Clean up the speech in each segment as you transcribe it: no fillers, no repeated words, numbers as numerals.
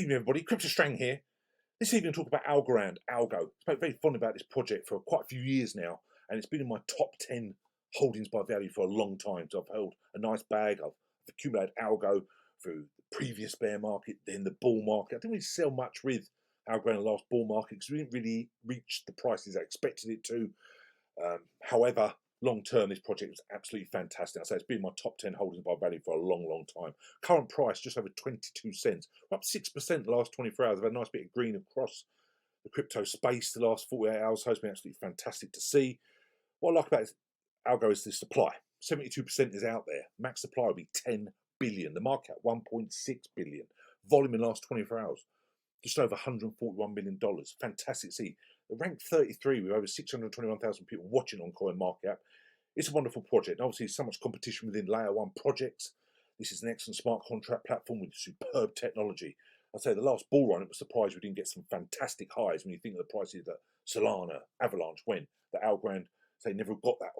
Good evening, everybody. CryptoStrang here. This evening, I'll talk about Algorand, ALGO. I've been very fond about this project for quite a few years now, and it's been in my top 10 holdings by value for a long time. So I've held a nice bag. I've accumulated ALGO through the previous bear market, then the bull market. I didn't really sell much with Algorand in the last bull market because we didn't really reach the prices I expected it to. However, long term, this project is absolutely fantastic. I say it's been my top 10 holdings by value for a long, long time. Current price just over 22 cents. We're up 6% the last 24 hours. I've had a nice bit of green across the crypto space the last 48 hours. So it's been absolutely fantastic to see. What I like about Algo is the supply. 72% is out there. Max supply will be 10 billion. The market at 1.6 billion. Volume in the last 24 hours, just over $141 million. Fantastic to see. Ranked 33 with over 621,000 people watching on CoinMarketCap. It's a wonderful project. Obviously, so much competition within layer one projects. This is an excellent smart contract platform with superb technology. I'd say the last bull run, it was surprised we didn't get some fantastic highs when you think of the prices that Solana, Avalanche went. That Algorand, say, never got that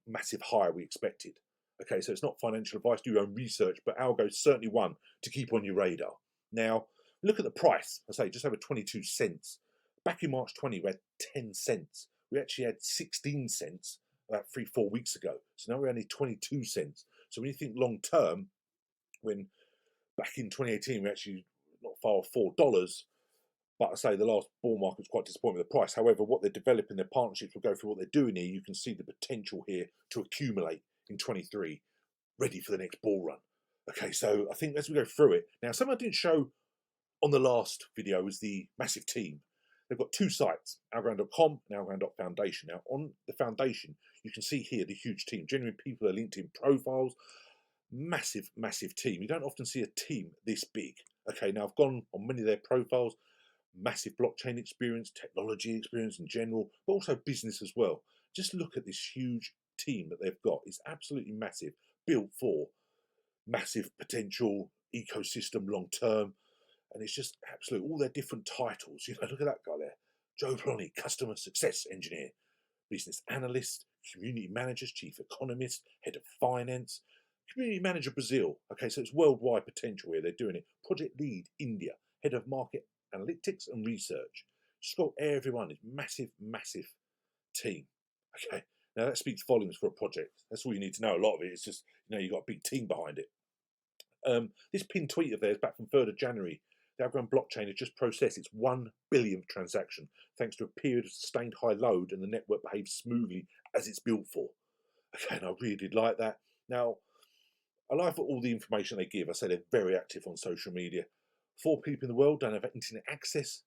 massive high we expected. Okay, so it's not financial advice, do your own research, but Algo is certainly one to keep on your radar. Now, look at the price. I say just over 22 cents. Back in March 20, we had 10 cents. We actually had 16 cents about 3-4 weeks ago. So now we're only 22 cents. So when you think long term, when back in 2018 we actually not far off $4, but I say the last bull market was quite disappointing with the price. However, what they're developing, their partnerships will go through what they're doing here. You can see the potential here to accumulate in 23, ready for the next bull run. Okay, so I think as we go through it, now something I didn't show on the last video was the massive team. They've got two sites, Algorand.com and Algorand.foundation. Now, on the foundation, you can see here the huge team. Generally, people are linked in profiles. Massive, massive team. You don't often see a team this big. Okay, now I've gone on many of their profiles. Massive blockchain experience, technology experience in general, but also business as well. Just look at this huge team that they've got. It's absolutely massive, built for massive potential ecosystem long term. And it's just absolute, all their different titles. You know, look at that guy there. Joe Ploney, customer success engineer, business analyst, community managers, chief economist, head of finance, community manager Brazil. Okay, so it's worldwide potential here. They're doing it. Project lead India, head of market analytics and research. Just got everyone. It's massive, massive team. Okay, now that speaks volumes for a project. That's all you need to know. A lot of it is just, you know, you've got a big team behind it. This pinned tweet of theirs back from 3rd of January. The Algorand blockchain has just processed its 1 billionth transaction thanks to a period of sustained high load, and the network behaves smoothly as it's built for. Okay, and I really did like that. Now, I like all the information they give. I say they're very active on social media. 4 people in the world don't have internet access.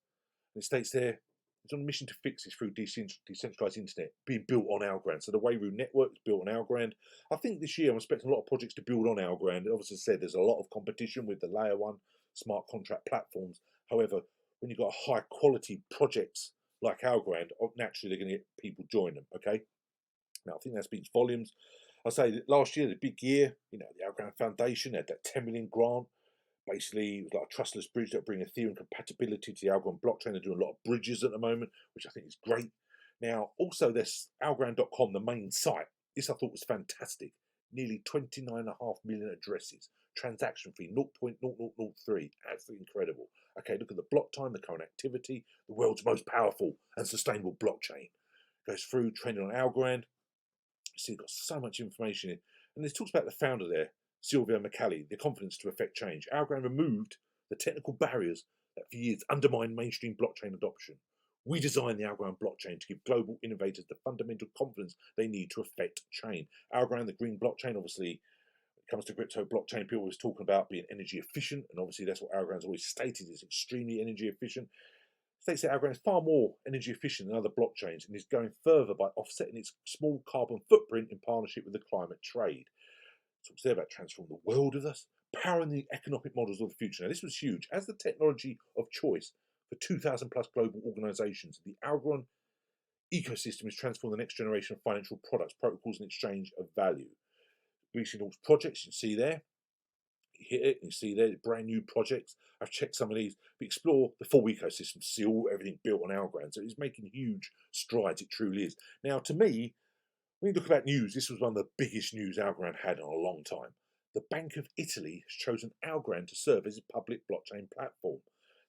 And it states there, it's on a mission to fix this through decentralized internet being built on Algorand. So the Wayroo network is built on Algorand. I think this year I'm expecting a lot of projects to build on Algorand. Obviously, said there's a lot of competition with the layer one smart contract platforms. However, when you've got high quality projects like Algorand, naturally they're going to get people join them. Okay. Now I think that speaks volumes. I say that last year, the big year, you know, the Algorand Foundation had that 10 million grant. Basically, it was like a trustless bridge that bring Ethereum compatibility to the Algorand blockchain. They're doing a lot of bridges at the moment, which I think is great. Now, also, there's Algorand.com, the main site. This I thought was fantastic. Nearly 29.5 million addresses. Transaction fee 0.0003. Absolutely incredible. Okay, look at the block time, the current activity, the world's most powerful and sustainable blockchain. Goes through, trending on Algorand. You see, got so much information in. And it talks about the founder there, Sylvia McCallie, the confidence to effect change. Algorand removed the technical barriers that for years undermined mainstream blockchain adoption. We designed the Algorand blockchain to give global innovators the fundamental confidence they need to effect change. Algorand, the green blockchain, obviously, when it comes to crypto blockchain, people always talking about being energy efficient, and obviously that's what Algorand's always stated, is extremely energy efficient. States that Algorand is far more energy efficient than other blockchains and is going further by offsetting its small carbon footprint in partnership with the climate trade. Talks there about transforming the world with us, powering the economic models of the future. Now, this was huge. As the technology of choice for 2,000 plus global organizations, the Algorand ecosystem is transforming the next generation of financial products, protocols, and exchange of value. Recently launched projects, you can see there. You hit it, you see there, brand new projects. I've checked some of these. We explore the full ecosystem to see everything built on Algorand. So it's making huge strides, it truly is. Now, to me, when you look about news, this was one of the biggest news Algorand had in a long time. The Bank of Italy has chosen Algorand to serve as a public blockchain platform.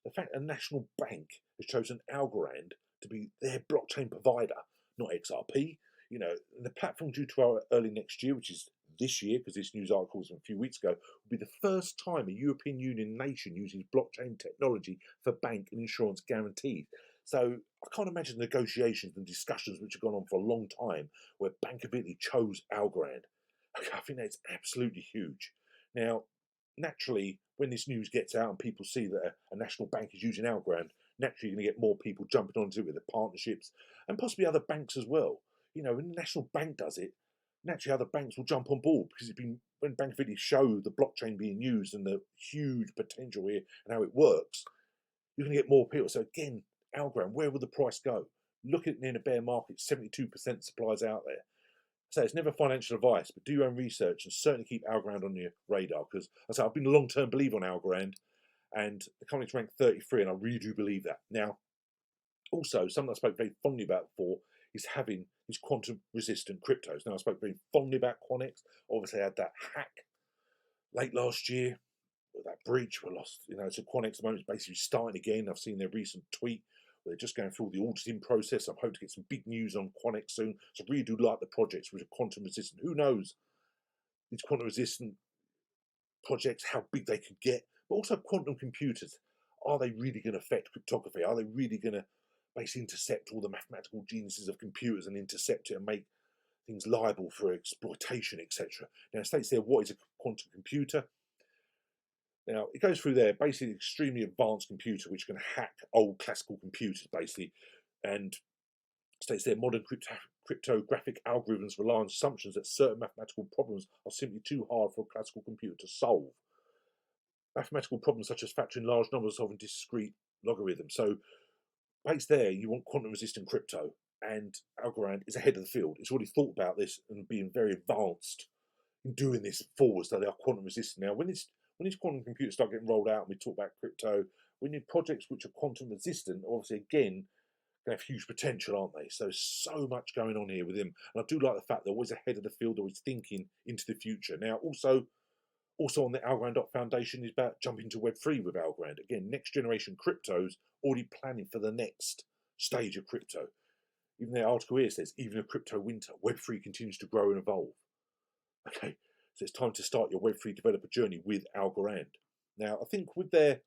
The fact a national bank has chosen Algorand to be their blockchain provider, not XRP. You know, the platform due to our early next year, which is this year, because this news article was from a few weeks ago, will be the first time a European Union nation uses blockchain technology for bank and insurance guarantees. So I can't imagine the negotiations and discussions which have gone on for a long time where Bank of Italy chose Algorand. I think that's absolutely huge. Now, naturally, when this news gets out and people see that a national bank is using Algorand, naturally you're going to get more people jumping onto it with the partnerships and possibly other banks as well. You know, when the national bank does it, naturally other banks will jump on board because it's been when Bank of Italy show the blockchain being used and the huge potential here and how it works, you're going to get more people. So again, Algorand, where will the price go? Look at it in a bear market, 72% supplies out there. So it's never financial advice, but do your own research and certainly keep Algorand on your radar because I say I've been a long-term believer on Algorand and the company's ranked 33 and I really do believe that. Now, also, something I spoke very fondly about before is having these quantum resistant cryptos. Now, I spoke very fondly about Quantex. Obviously, I had that hack late last year, that breach. We lost, you know, so Quantex at the moment is basically starting again. I've seen their recent tweet where they're just going through the auditing process. I'm hoping to get some big news on Quantex soon. So I really do like the projects which are quantum resistant. Who knows these quantum resistant projects, how big they could get, but also quantum computers. Are they really going to affect cryptography? Are they really going to basically intercept all the mathematical geniuses of computers and intercept it and make things liable for exploitation, etc.? Now, it states there what is a quantum computer. Now, it goes through there, basically an extremely advanced computer which can hack old classical computers, basically, and states there modern cryptographic algorithms rely on assumptions that certain mathematical problems are simply too hard for a classical computer to solve. Mathematical problems such as factoring large numbers solving discrete logarithms. So, based there, you want quantum resistant crypto, and Algorand is ahead of the field. It's already thought about this and being very advanced in doing this forward, so they are quantum resistant. Now, when these quantum computers start getting rolled out and we talk about crypto, we need projects which are quantum resistant, obviously, again, going to have huge potential, aren't they? So, so much going on here with them. And I do like the fact they're always ahead of the field, always thinking into the future. Now, also on the Algorand Foundation is about jumping to Web3 with Algorand. Again, next generation cryptos already planning for the next stage of crypto. Even the article here says, even a crypto winter, Web3 continues to grow and evolve. Okay, so it's time to start your Web3 developer journey with Algorand. Now, I think with their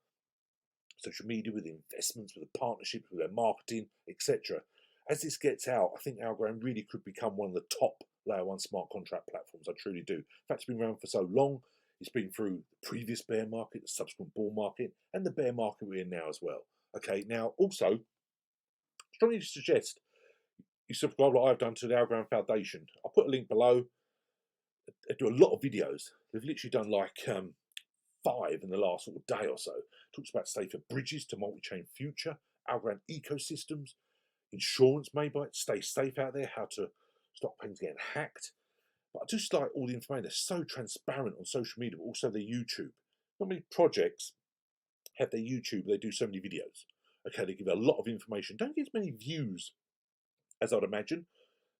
social media, with the investments, with the partnerships, with their marketing, etc., as this gets out, I think Algorand really could become one of the top layer one smart contract platforms. I truly do. In fact, it's been around for so long. It's been through the previous bear market, the subsequent bull market, and the bear market we're in now as well. Okay, now also, strongly suggest you subscribe like I've done to the Algorand Foundation. I'll put a link below. They do a lot of videos. They've literally done like 5 in the last sort of day or so. Talks about safer bridges to multi-chain future, Algorand ecosystems, insurance made by it, stay safe out there, how to stop things getting hacked. But I just like all the information. They're so transparent on social media, but also their YouTube. Not many projects have their YouTube, they do so many videos. Okay, they give a lot of information. Don't get as many views as I'd imagine.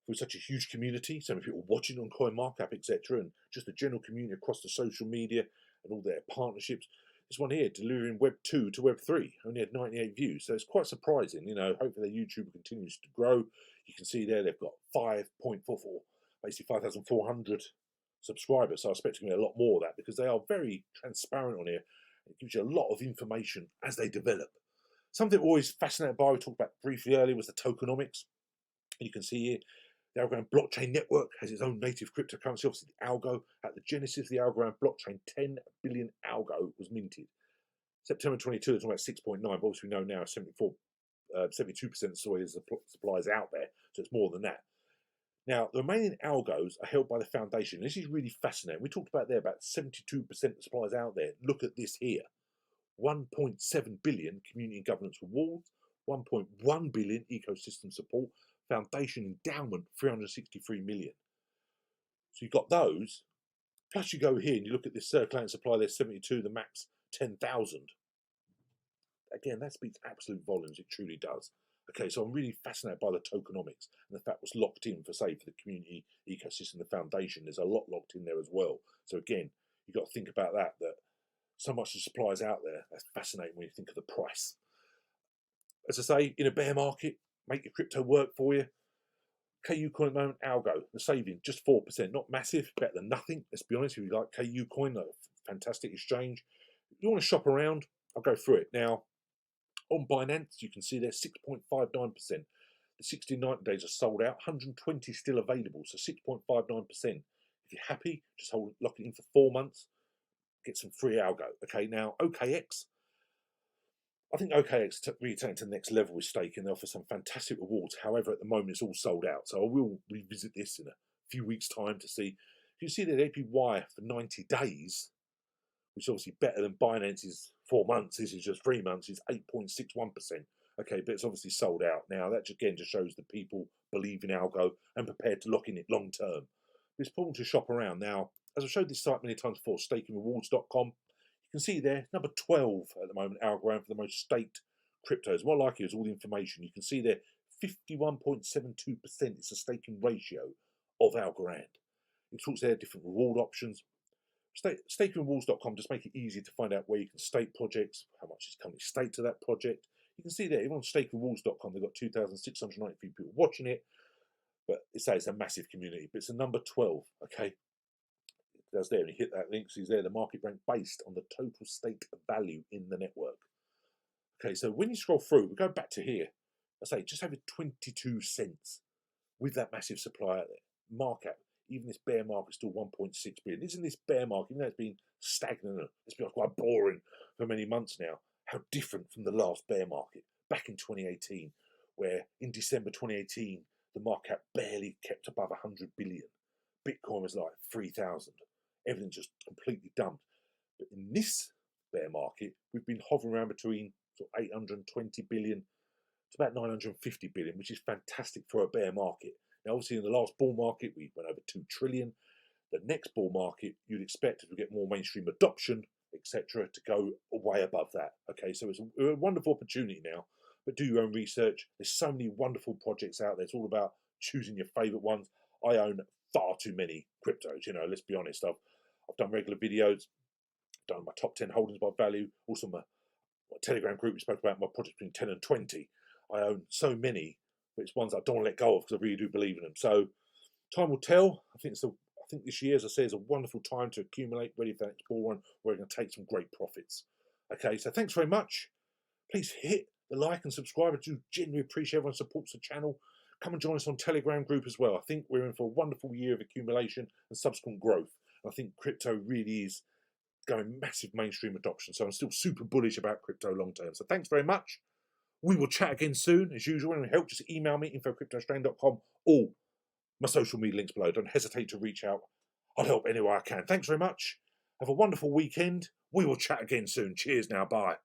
For such a huge community, so many people watching on CoinMarkup, etc., and just the general community across the social media and all their partnerships. This one here, delivering Web 2 to Web 3, only had 98 views, so it's quite surprising. You know, hopefully their YouTube continues to grow. You can see there they've got 5.44, basically 5,400 subscribers. So I expect to get a lot more of that because they are very transparent on here. It gives you a lot of information as they develop. Something I'm always fascinated by, we talked about briefly earlier, was the tokenomics. You can see here, the Algorand blockchain network has its own native cryptocurrency, obviously the Algo. At the genesis of the Algorand blockchain, 10 billion Algo was minted. September 22, they're talking about 6.9, but obviously we know now 72% supplies out there, so it's more than that. Now, the remaining Algos are held by the foundation. This is really fascinating. We talked about there about 72% supplies out there. Look at this here. 1.7 billion community and governance rewards, 1.1 billion ecosystem support, foundation endowment 363 million. So you've got those, plus you go here and you look at this circulating supply, there's 72, the max 10,000. Again, that speaks absolute volumes, it truly does. Okay, so I'm really fascinated by the tokenomics and the fact what's locked in for, say, for the community ecosystem, the foundation, there's a lot locked in there as well. So again, you've got to think about that So much of supply is out there. That's fascinating when you think of the price. As I say, in a bear market, make your crypto work for you. KU coin at the moment, ALGO, the saving, just 4%, not massive, better than nothing. Let's be honest, if you like KU coin, a fantastic exchange. If you want to shop around, I'll go through it. Now, on Binance, you can see there 6.59%. The 60 90 days are sold out, 120 still available, so 6.59%. If you're happy, just lock it in for 4 months, get some free algo. Okay, now OKX, I think OKX really taken to the next level with staking. They offer some fantastic rewards. However, at the moment, it's all sold out. So I will revisit this in a few weeks' time to see. You see that APY for 90 days, which is obviously better than Binance's 4 months. This is just 3 months. Is 8.61%. Okay, but it's obviously sold out. Now, that again just shows that people believe in algo and prepared to lock in it long term. It's important to shop around. Now, as I've showed this site many times before, stakingrewards.com, you can see there, number 12 at the moment, Algorand for the most staked cryptos. What I like here is all the information. You can see there, 51.72% is the staking ratio of Algorand. It talks there different reward options. Stakingrewards.com just make it easier to find out where you can stake projects, how much is currently staked to that project. You can see there, even on stakingrewards.com, they've got 2,693 people watching it. But it's a massive community. But it's a number 12, okay? That's there, and you hit that link, so there, the market rank based on the total stake value in the network. Okay, so when you scroll through, we go back to here. I say just over 22 cents with that massive supply out there. Markup, even this bear market, still 1.6 billion. Isn't this bear market, even though it's been stagnant, it's been quite boring for many months now, how different from the last bear market back in 2018, where in December 2018, the market cap barely kept above 100 billion. Bitcoin was like 3,000. Everything just completely dumped. But in this bear market, we've been hovering around between sort of 820 billion to about 950 billion, which is fantastic for a bear market. Now, obviously, in the last bull market, we went over 2 trillion. The next bull market, you'd expect as we get more mainstream adoption, etc., to go way above that. Okay, so it's a wonderful opportunity now. But do your own research. There's so many wonderful projects out there. It's all about choosing your favorite ones. I own far too many cryptos. Let's be honest. I've done regular videos, done my top 10 holdings by value, also my Telegram group we spoke about, my project between 10 and 20. I own so many, but it's ones I don't want to let go of because I really do believe in them. So time will tell. I think this year, as I say, is a wonderful time to accumulate, ready for the next bull run, where we're going to take some great profits. Okay, so thanks very much. Please hit the like and subscribe. I do genuinely appreciate everyone supports the channel. Come and join us on Telegram group as well. I think we're in for a wonderful year of accumulation and subsequent growth. I think crypto really is going massive mainstream adoption. So I'm still super bullish about crypto long term. So thanks very much. We will chat again soon. As usual, and help, just email me, info@cryptostrang.com, or my social media links below. Don't hesitate to reach out. I'll help any way I can. Thanks very much. Have a wonderful weekend. We will chat again soon. Cheers now. Bye.